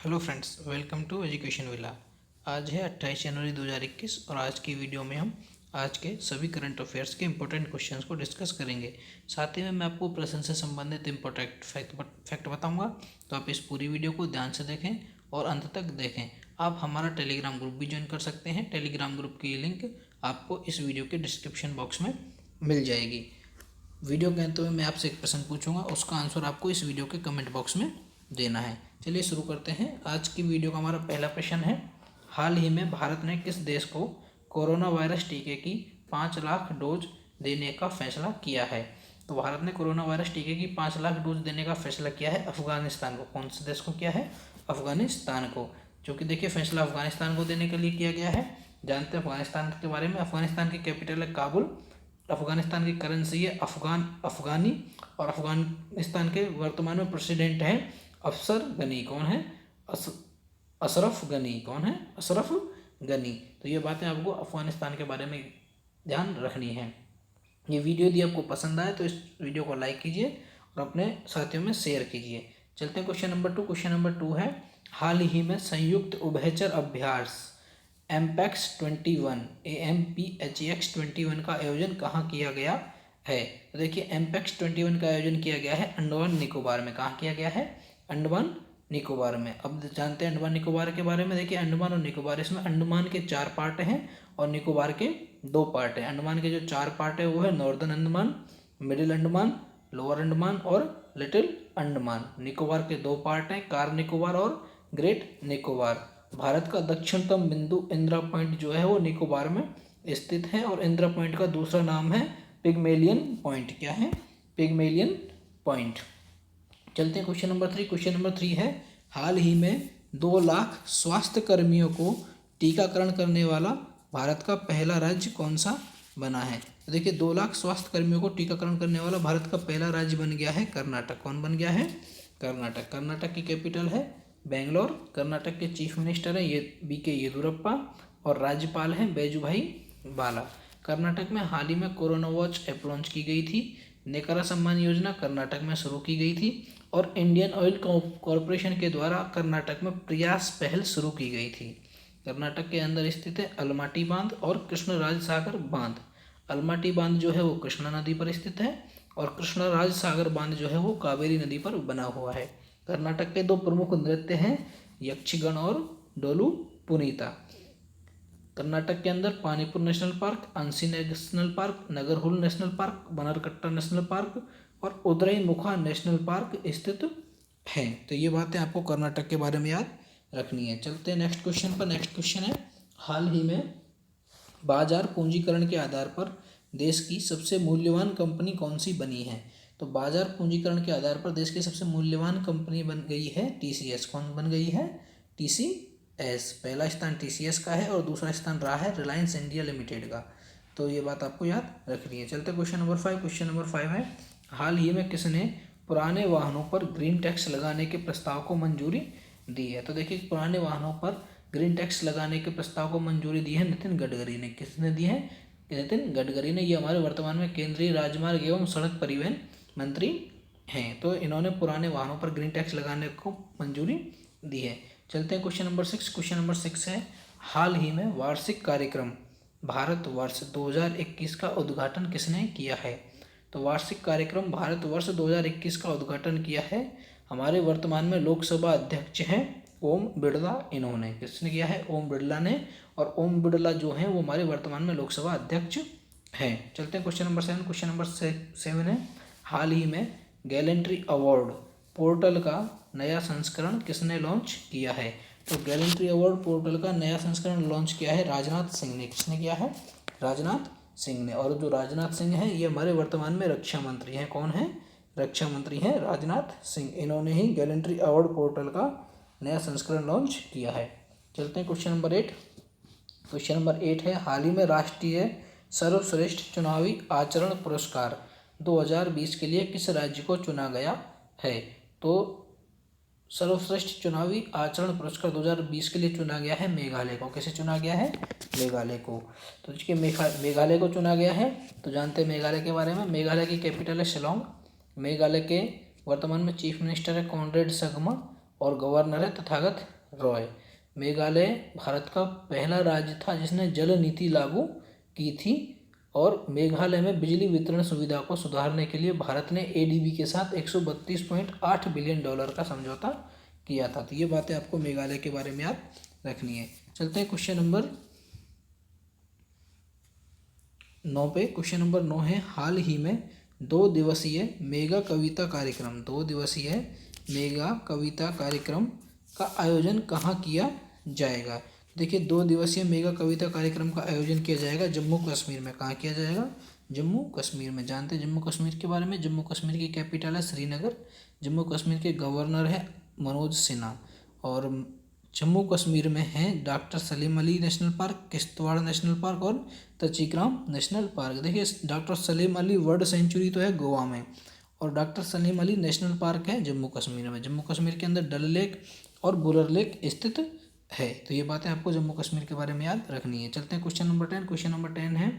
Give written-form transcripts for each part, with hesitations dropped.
Hello friends, welcome to Education Villa. आज है 28 जनवरी 2021 और आज की वीडियो में हम आज के सभी करंट अफेयर्स के इंपॉर्टेंट क्वेश्चंस को डिस्कस करेंगे। साथ ही में मैं आपको प्रश्न से संबंधित इंपॉर्टेंट फैक्ट बताऊंगा, तो आप इस पूरी वीडियो को ध्यान से देखें और अंत तक देखें। आप हमारा टेलीग्राम ग्रुप भी ज्वाइन कर सकते हैं। टेलीग्राम ग्रुप की लिंक आपको इस वीडियो के डिस्क्रिप्शन बॉक्स में मिल जाएगी। वीडियो के अंत में मैं आपसे एक प्रश्न पूछूंगा, उसका आंसर आपको इस वीडियो के कमेंट बॉक्स में देना है। चलिए शुरू करते हैं। आज की वीडियो का हमारा पहला प्रश्न है, हाल ही में भारत ने किस देश को कोरोना वायरस टीके की 5 लाख डोज देने का फैसला किया है? तो भारत ने कोरोना वायरस टीके की 5 लाख डोज देने का फैसला किया है अफगानिस्तान को। कौन से देश को किया है? अफगानिस्तान को। जो कि देखिए फैसला अफगानिस्तान को देने के लिए किया गया है। जानते हैं अफगानिस्तान के बारे में। अफगानिस्तान की कैपिटल है काबुल। अफगानिस्तान की करेंसी है अफगानी। और अफगानिस्तान के वर्तमान में प्रेसिडेंट हैं अफसर गनी। कौन है? अशरफ गनी। कौन है? अशरफ गनी। तो ये बातें आपको अफगानिस्तान के बारे में ध्यान रखनी है। ये वीडियो यदि आपको पसंद आए तो इस वीडियो को लाइक कीजिए और अपने साथियों में शेयर कीजिए। चलते हैं क्वेश्चन नंबर 2। क्वेश्चन नंबर 2 है, हाल ही में संयुक्त उभयचर अभ्यास एमपैक्स 21 AMPHEX21 का आयोजन कहाँ किया गया है? तो देखिए एमपैक्स 21 का आयोजन किया गया है अंडमान निकोबार में। कहाँ किया गया है? अंडमान निकोबार में। अब जानते हैं अंडमान निकोबार के बारे में। देखिए अंडमान और निकोबार, इसमें अंडमान के 4 पार्ट हैं और निकोबार के 2 पार्ट हैं। अंडमान के जो 4 पार्ट है वो है northern Andaman, middle Andaman, lower Andaman और लिटिल अंडमान। निकोबार के 2 पार्ट हैं, कार निकोबार और ग्रेट निकोबार। भारत का दक्षिणतम बिंदु इंदिरा पॉइंट जो है वो निकोबार में स्थित है और इंदिरा पॉइंट का दूसरा नाम है पिग्मेलियन पॉइंट। क्या है? Pygmalion point. चलते हैं क्वेश्चन नंबर 3। क्वेश्चन नंबर 3 है, हाल ही में 2 लाख स्वास्थ्य कर्मियों को टीकाकरण करने वाला भारत का पहला राज्य कौन सा बना है? तो देखिए 2 लाख स्वास्थ्य कर्मियों को टीकाकरण करने वाला भारत का पहला राज्य बन गया है कर्नाटक। कौन बन गया है? कर्नाटक। कर्नाटक की कैपिटल है बेंगलोर। कर्नाटक के चीफ मिनिस्टर हैं ये BK येदुरप्पा और राज्यपाल हैं बैजूभाई बाला। कर्नाटक में हाल ही में कोरोना वॉच ऐप लॉन्च की गई थी। नेकारा सम्मान योजना कर्नाटक में शुरू की गई थी और इंडियन ऑयल कॉरपोरेशन के द्वारा कर्नाटक में प्रयास पहल शुरू की गई थी। कर्नाटक के अंदर स्थित है अलमाटी बांध और कृष्णराज सागर बांध। अलमाटी बांध जो है वो कृष्णा नदी पर स्थित है और कृष्णराज सागर बांध जो है वो कावेरी नदी पर बना हुआ है। कर्नाटक के 2 प्रमुख नृत्य हैं यक्षगण और डोलू पुनीता। कर्नाटक के अंदर Panipur national park, Anshi national park, Nagarhole national park, Bannerghatta national park और उदयमुखा नेशनल पार्क स्थित हैं। तो ये बातें आपको कर्नाटक के बारे में याद रखनी है। चलते हैं नेक्स्ट क्वेश्चन पर। नेक्स्ट क्वेश्चन है, हाल ही में बाजार पूंजीकरण के आधार पर देश की सबसे मूल्यवान कंपनी कौन सी बनी है? तो बाजार पूंजीकरण के आधार पर देश की सबसे मूल्यवान कंपनी बन गई है TCS। कौन बन गई है? TCS। पहला स्थान TCS का है और दूसरा स्थान रहा है रिलायंस इंडिया लिमिटेड का। तो ये बात आपको याद रखनी है। चलते क्वेश्चन नंबर 5। क्वेश्चन नंबर 5 है, हाल ही में किसने पुराने वाहनों पर ग्रीन टैक्स लगाने के प्रस्ताव को मंजूरी दी है? तो देखिए पुराने वाहनों पर ग्रीन टैक्स लगाने के प्रस्ताव को मंजूरी दी है नितिन गडकरी ने। किसने दी है? नितिन गडकरी ने। ये हमारे वर्तमान में केंद्रीय राजमार्ग एवं सड़क परिवहन मंत्री हैं। तो इन्होंने पुराने वाहनों पर ग्रीन टैक्स लगाने को मंजूरी दी है। चलते हैं क्वेश्चन नंबर 6। क्वेश्चन नंबर 6 है, हाल ही में वार्षिक कार्यक्रम भारत वर्ष 2021 का उद्घाटन किसने किया है? तो वार्षिक कार्यक्रम भारत वर्ष 2021 का उद्घाटन किया है हमारे वर्तमान में लोकसभा अध्यक्ष हैं ओम बिड़ला। इन्होंने। किसने किया है? ओम बिड़ला ने। और ओम बिड़ला जो हैं वो हमारे वर्तमान में लोकसभा अध्यक्ष हैं। चलते हैं क्वेश्चन नंबर 7। क्वेश्चन नंबर 7 है, हाल ही में गैलेंट्री अवार्ड पोर्टल का नया संस्करण किसने लॉन्च किया है? तो गैलेंट्री अवार्ड पोर्टल का नया संस्करण लॉन्च किया है राजनाथ सिंह ने। किसने किया है? राजनाथ सिंह ने। और जो राजनाथ सिंह हैं ये हमारे वर्तमान में रक्षा मंत्री हैं। कौन है? रक्षा मंत्री हैं राजनाथ सिंह। इन्होंने ही गैलेंट्री अवार्ड पोर्टल का नया संस्करण लॉन्च किया है। चलते हैं क्वेश्चन नंबर 8। क्वेश्चन नंबर 8 है, हाल ही में राष्ट्रीय सर्वश्रेष्ठ चुनावी आचरण पुरस्कार 2020 के लिए किस राज्य को चुना गया है? तो सर्वश्रेष्ठ चुनावी आचरण पुरस्कार 2020 के लिए चुना गया है मेघालय को। कैसे चुना गया है? मेघालय को। तो देखिए मेघालय को चुना गया है। तो जानते हैं मेघालय के बारे में। मेघालय की कैपिटल है शिलोंग। मेघालय के वर्तमान में चीफ मिनिस्टर है कॉनरेड संगमा और गवर्नर है तथागत रॉय। मेघालय भारत का पहला राज्य था जिसने जल नीति लागू की थी, और मेघालय में बिजली वितरण सुविधा को सुधारने के लिए भारत ने एडीबी के साथ 132.8 बिलियन डॉलर का समझौता किया था। तो ये बातें आपको मेघालय के बारे में याद रखनी है। चलते हैं क्वेश्चन नंबर 9 पे। क्वेश्चन नंबर 9 है, हाल ही में 2 दिवसीय मेगा कविता कार्यक्रम का आयोजन कहाँ किया जाएगा। देखिए, 2 दिवसीय मेगा कविता कार्यक्रम का आयोजन किया जाएगा जम्मू कश्मीर में। कहाँ किया जाएगा? जम्मू कश्मीर में। जानते हैं जम्मू कश्मीर के बारे में? जम्मू कश्मीर की कैपिटल है श्रीनगर। जम्मू कश्मीर के गवर्नर है मनोज सिन्हा। और जम्मू कश्मीर में है doctor Salim Ali national park, Kishtwar national park और तचिक्राम नेशनल पार्क। देखिए, doctor Salim Ali world sanctuary तो है गोवा में, और doctor Salim Ali national park है जम्मू कश्मीर में। जम्मू कश्मीर के अंदर डल लेक और बुलर लेक स्थित है। तो ये बातें आपको जम्मू कश्मीर के बारे में याद रखनी है। चलते हैं क्वेश्चन नंबर 10। क्वेश्चन नंबर 10 है,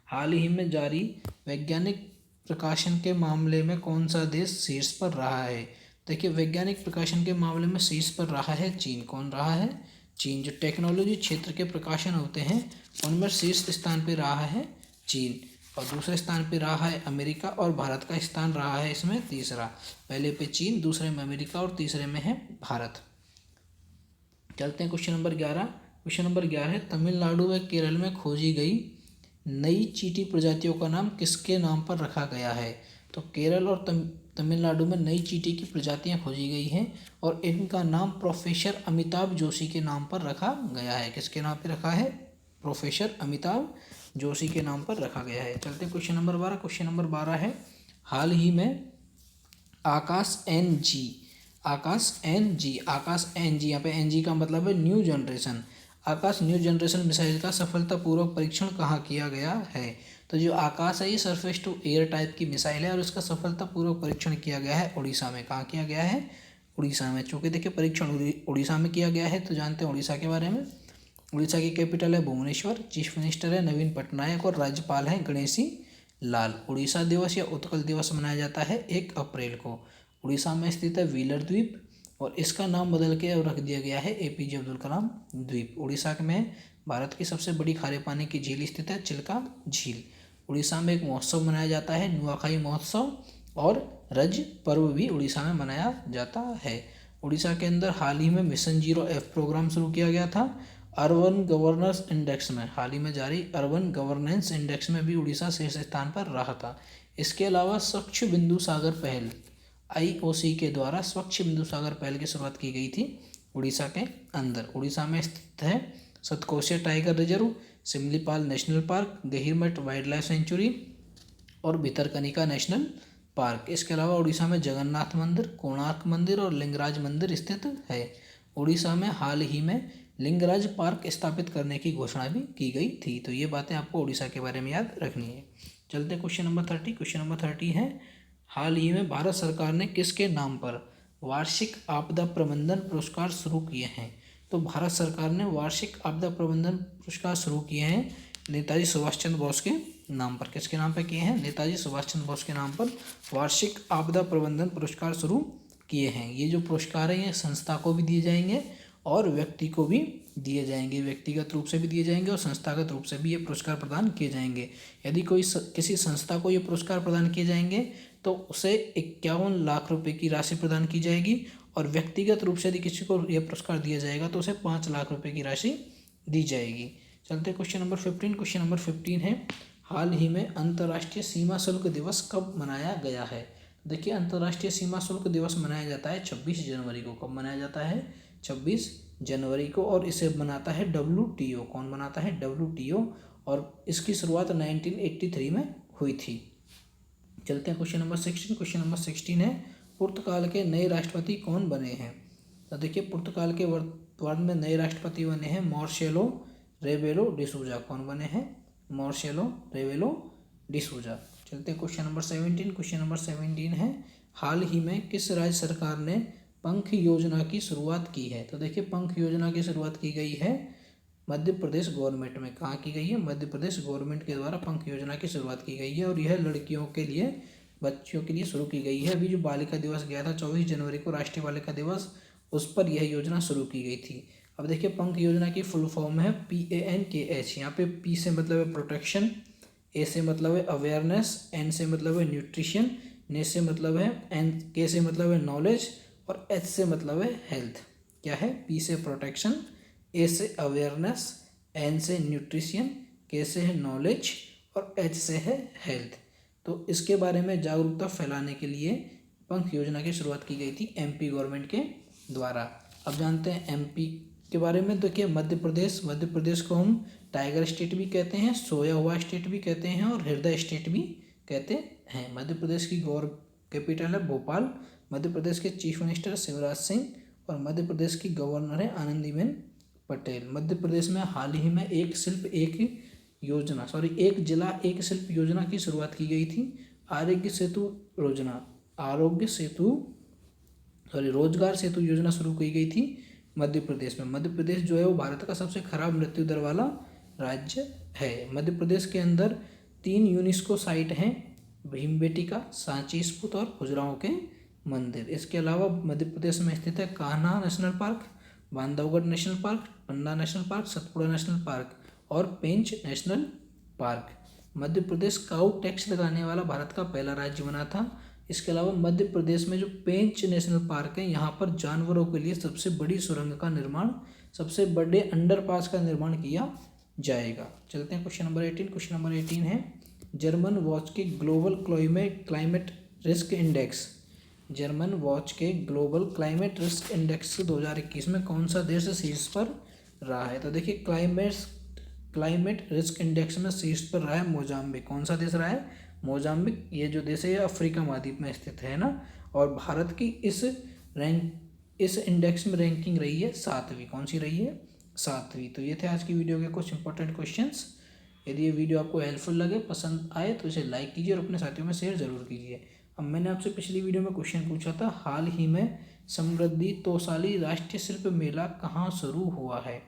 हाल ही में जारी वैज्ञानिक प्रकाशन के मामले में कौन सा देश शीर्ष पर रहा है। देखिए, वैज्ञानिक प्रकाशन के मामले में शीर्ष पर रहा है चीन। कौन रहा है? चीन। जो टेक्नोलॉजी क्षेत्र के प्रकाशन होते हैं उनमें शीर्ष स्थान पर रहा है चीन, और दूसरे स्थान पर रहा है अमेरिका, और भारत का स्थान रहा है इसमें तीसरा। पहले पे चीन, दूसरे में अमेरिका और तीसरे में है भारत। चलते हैं क्वेश्चन नंबर 11। क्वेश्चन नंबर 11 है, तमिलनाडु व केरल में खोजी गई नई चींटी प्रजातियों का नाम किसके नाम पर रखा गया है। तो केरल और तमिलनाडु में नई चींटी की प्रजातियां खोजी गई हैं, और इनका नाम प्रोफेसर अमिताभ जोशी के नाम पर रखा गया है। किसके नाम पर रखा है? प्रोफेसर अमिताभ जोशी के नाम पर रखा गया है। चलते हैं क्वेश्चन नंबर 12। क्वेश्चन नंबर 12 है, हाल ही में आकाश एन जी, यहाँ पे एन जी का मतलब है न्यू जनरेशन। आकाश न्यू जनरेशन मिसाइल का सफलतापूर्वक परीक्षण कहाँ किया गया है। तो जो आकाश है ये सरफेस टू एयर टाइप की मिसाइल है, और इसका सफलतापूर्वक परीक्षण किया गया है उड़ीसा में। कहाँ किया गया है? उड़ीसा में। चूँकि देखिए, परीक्षण उड़ीसा में किया गया है, तो जानते हैं उड़ीसा के बारे में। उड़ीसा की कैपिटल है भुवनेश्वर, चीफ मिनिस्टर है नवीन पटनायक, और राज्यपाल हैं गणेशी लाल। उड़ीसा दिवस या उत्कल दिवस मनाया जाता है 1 अप्रैल को। उड़ीसा में स्थित है व्हीलर द्वीप, और इसका नाम बदल के रख दिया गया है एपीजे अब्दुल कलाम द्वीप। उड़ीसा में भारत की सबसे बड़ी खारे पानी की झील स्थित है चिल्का झील। उड़ीसा में एक महोत्सव मनाया जाता है नुआखाई महोत्सव, और रज पर्व भी उड़ीसा में मनाया जाता है। उड़ीसा के अंदर हाल ही में मिशन 0F प्रोग्राम शुरू किया गया था। अर्बन गवर्नेंस इंडेक्स में, हाल ही में जारी अर्बन गवर्नेंस इंडेक्स में भी उड़ीसा शीर्ष स्थान पर रहा था। इसके अलावा स्वच्छ बिंदु सागर पहल, IOC के द्वारा स्वच्छ बिंदु सागर पहल की शुरुआत की गई थी उड़ीसा के अंदर। उड़ीसा में स्थित है Satkosia tiger reserve, Simlipal national park, Gahirmatha wildlife sanctuary और भितरकनिका नेशनल पार्क। इसके अलावा उड़ीसा में जगन्नाथ मंदिर, कोणार्क मंदिर और लिंगराज मंदिर स्थित है। उड़ीसा में हाल ही में लिंगराज पार्क स्थापित करने की घोषणा भी की गई थी। तो ये बातें आपको उड़ीसा के बारे में याद रखनी है। चलते क्वेश्चन नंबर 30। क्वेश्चन नंबर 30 है, हाल ही में भारत सरकार ने किसके नाम पर वार्षिक आपदा प्रबंधन पुरस्कार शुरू किए हैं। तो भारत सरकार ने वार्षिक आपदा प्रबंधन पुरस्कार शुरू किए हैं नेताजी सुभाष चंद्र बोस के नाम पर। किसके नाम पर किए हैं? नेताजी सुभाष चंद्र बोस के नाम पर वार्षिक आपदा प्रबंधन पुरस्कार शुरू किए हैं। ये जो पुरस्कार है ये संस्था को भी दिए जाएंगे और व्यक्ति को भी दिए जाएंगे। व्यक्तिगत रूप से भी दिए जाएंगे और संस्थागत रूप से भी ये पुरस्कार प्रदान किए जाएंगे। यदि किसी संस्था को ये पुरस्कार प्रदान किए जाएंगे तो उसे 51 लाख रुपए की राशि प्रदान की जाएगी, और व्यक्तिगत रूप से यदि किसी को यह पुरस्कार दिया जाएगा तो उसे 5 लाख रुपए की राशि दी जाएगी। चलते क्वेश्चन नंबर 15। क्वेश्चन नंबर 15 है, हाल ही में अंतर्राष्ट्रीय सीमा शुल्क दिवस कब मनाया गया है। देखिए, अंतर्राष्ट्रीय सीमा शुल्क दिवस मनाया जाता है 26 जनवरी को। कब मनाया जाता है? 26 जनवरी को, और इसे बनाता है WTO। कौन बनाता है? WTO, और इसकी शुरुआत 1983 में हुई थी। चलते हैं क्वेश्चन नंबर 16। क्वेश्चन नंबर 16 है, पुर्तगाल के नए राष्ट्रपति कौन बने हैं। तो देखिए, पुर्तगाल के वर्तमान में नए राष्ट्रपति बने हैं मार्सेलो रेबेलो डिसूजा। कौन बने हैं? Marcelo Rebelo D'Souza. चलते हैं क्वेश्चन नंबर 17। क्वेश्चन नंबर 17 है, हाल ही में किस राज्य सरकार ने पंख योजना की शुरुआत की है। तो देखिए, पंख योजना की शुरुआत की गई है मध्य प्रदेश गवर्नमेंट में। कहाँ की गई है? मध्य प्रदेश गवर्नमेंट के द्वारा पंख योजना की शुरुआत की गई है, और यह लड़कियों के लिए, बच्चियों के लिए शुरू की गई है। अभी जो बालिका दिवस गया था 24 जनवरी को, राष्ट्रीय बालिका दिवस, उस पर यह योजना शुरू की गई थी। अब देखिए पंख योजना की फुल फॉर्म है PANKH। यहाँ पे P से मतलब है प्रोटेक्शन, A से मतलब है अवेयरनेस, N से मतलब है न्यूट्रिशन, N से मतलब है K से मतलब है नॉलेज और H से मतलब है हेल्थ। क्या है? P से प्रोटेक्शन, A से अवेयरनेस, N से न्यूट्रिशन, K से है नॉलेज और H से है हेल्थ। तो इसके बारे में जागरूकता फैलाने के लिए पंख योजना की शुरुआत की गई थी MP गवर्नमेंट के द्वारा। अब जानते हैं MP के बारे में। देखिए मध्य प्रदेश को हम टाइगर स्टेट भी कहते हैं, सोया हुआ स्टेट भी कहते हैं और हृदय स्टेट भी कहते हैं। मध्य प्रदेश की कैपिटल है भोपाल। मध्य प्रदेश के चीफ मिनिस्टर शिवराज सिंह और मध्य प्रदेश की गवर्नर है आनंदीबेन पटेल। मध्य प्रदेश में हाल ही में एक जिला एक शिल्प योजना की शुरुआत की गई थी। रोजगार सेतु योजना शुरू की गई थी मध्य प्रदेश में। मध्य प्रदेश जो है वो भारत का सबसे खराब मृत्यु दर वाला राज्य है। मध्य प्रदेश के अंदर 3 यूनेस्को साइट हैं, भीमबेटका, सांची स्तूप और खजुराहो के मंदिर। इसके अलावा मध्य प्रदेश में स्थित है Kanha national park, Bandhavgarh national park, Panna national park, Satpura national park और Pench national park. Madhya Pradesh cow tax लगाने वाला भारत का पहला राज्य बना था। इसके अलावा मध्य प्रदेश में जो पेंच नेशनल पार्क है यहाँ पर जानवरों के लिए सबसे बड़ी सुरंग का निर्माण, सबसे बड़े अंडरपास का निर्माण किया जाएगा। चलते हैं क्वेश्चन नंबर 18। क्वेश्चन नंबर 18 है जर्मन वॉच के global climate risk index. German watch के ग्लोबल क्लाइमेट रिस्क इंडेक्स 2021 में कौन सा देश शीर्ष पर रहा है? तो देखिए क्लाइमेट रिस्क इंडेक्स में शीर्ष पर रहा है मोजाम्बिक। कौन सा देश रहा है? मोजाम्बिक। ये जो देश है ये अफ्रीका महाद्वीप में स्थित है ना। और भारत की इस इंडेक्स में रैंकिंग रही है 7वीं। कौन सी रही है? 7वीं। तो ये थे आज की वीडियो के कुछ इंपॉर्टेंट क्वेश्चंस। यदि ये वीडियो आपको हेल्पफुल लगे, पसंद आए तो इसे लाइक कीजिए और अपने साथियों में शेयर जरूर कीजिए। अब मैंने आपसे पिछली वीडियो में क्वेश्चन पूछा था, हाल ही में समृद्धि तोसाली राष्ट्रीय शिल्प मेला कहाँ शुरू हुआ है?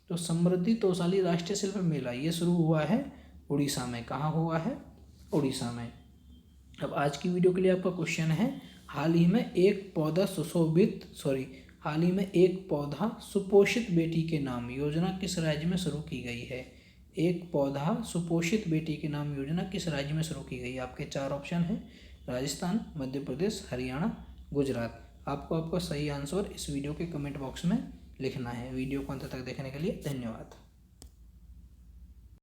तो समृद्धि तोसाली राष्ट्रीय शिल्प मेला ये शुरू हुआ है उड़ीसा में। कहाँ हुआ है? उड़ीसा में। अब आज की वीडियो के लिए आपका क्वेश्चन है, हाल ही में एक पौधा सुपोषित बेटी के नाम योजना किस राज्य में शुरू की गई है? एक पौधा सुपोषित बेटी के नाम योजना किस राज्य में शुरू की गई है? आपके 4 ऑप्शन हैं, राजस्थान, मध्य प्रदेश, हरियाणा, गुजरात। आपको आपका सही आंसर इस वीडियो के कमेंट बॉक्स में लिखना है। वीडियो को अंत तक देखने के लिए धन्यवाद।